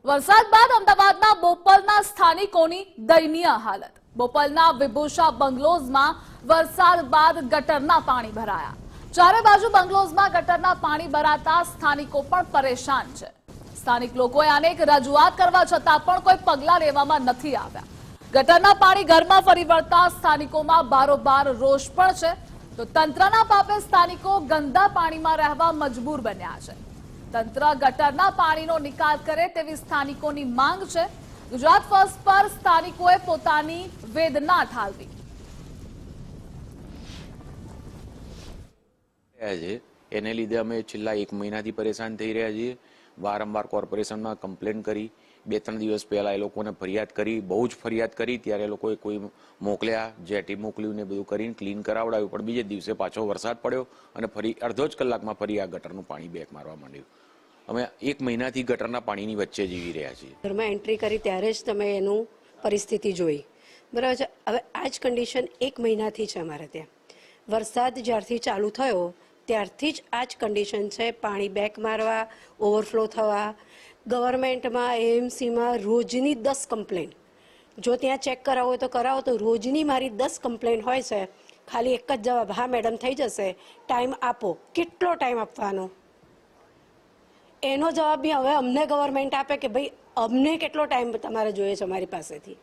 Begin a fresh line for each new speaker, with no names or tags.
વરસાદ બાદ અમદાવાદના બોપલના સ્થાનિકોની દયનીય હાલત। બોપલના વિભૂષા બંગલોઝમાં વરસાદ બાદ ગટરના પાણી ભરાયા। ચારે બાજુ બંગલોઝમાં ગટરના પાણી ભરાતા સ્થાનિકો પણ પરેશાન છે। સ્થાનિક લોકોએ અનેક રજૂઆત કરવા છતાં પણ કોઈ પગલાં લેવામાં નથી આવ્યા। ગટરના પાણી ઘરમાં ફરી વળતા સ્થાનિકોમાં બારોબાર રોષ પણ છે, તો તંત્રના પાપે સ્થાનિકો ગંદા પાણીમાં રહેવા મજબૂર બન્યા છે। તંત્ર ગટરના પાણીનો નિકાલ કરે તેવી સ્થાનિકોની માંગ છે। ગુજરાત ફર્સ્ટ પર સ્થાનિકોએ પોતાની વેદના ઠાલવી।
એને લીધે અમે છેલ્લા 1 મહિનાથી પરેશાન થઈ રહ્યા છીએ। વારંવાર કોર્પોરેશનમાં કમ્પ્લેન કરી, 2-3 દિવસ પહેલા એ લોકોને ફરિયાદ કરી, બહુ જ ફરિયાદ કરી। ત્યારે એ લોકોએ કોઈ મોકલ્યા, જેટી મોકલ્યું ને બધું કરીને ક્લીન કરાવડાવ્યું, પણ બીજે દિવસે પાછો વરસાદ પડ્યો અને ફરી અડધો જ કલાકમાં ફરી આ ગટરનું પાણી બેક મારવા માંડ્યું। અમે 1 મહિનાથી ગટરના પાણીની વચ્ચે જીવી રહ્યા છીએ।
ઘરમાં એન્ટ્રી કરી ત્યારે જ તમે એનું પરિસ્થિતિ જોઈ, બરાબર છે। હવે આ જ કન્ડિશન 1 મહિનાથી છે અમારે ત્યાં। વરસાદ જ્યારથી ચાલુ થયો ત્યારથી જ આ જ કન્ડિશન છે। પાણી બેક મારવા, ઓવરફ્લો થવા। ગવર્મેન્ટમાં, એએમસીમાં રોજની 10 કમ્પ્લેન, જો ત્યાં ચેક કરાવો હોય તો કરાવો, તો રોજની મારી 10 કમ્પ્લેન હોય છે। ખાલી એક જ જવાબ, હા મેડમ થઈ જશે, ટાઈમ આપો। કેટલો ટાઈમ આપવાનો? એનો જવાબ બી હવે અમને ગવર્મેન્ટ આપે કે ભાઈ અમને કેટલો ટાઈમ તમારે જોઈએ છે અમારી પાસેથી।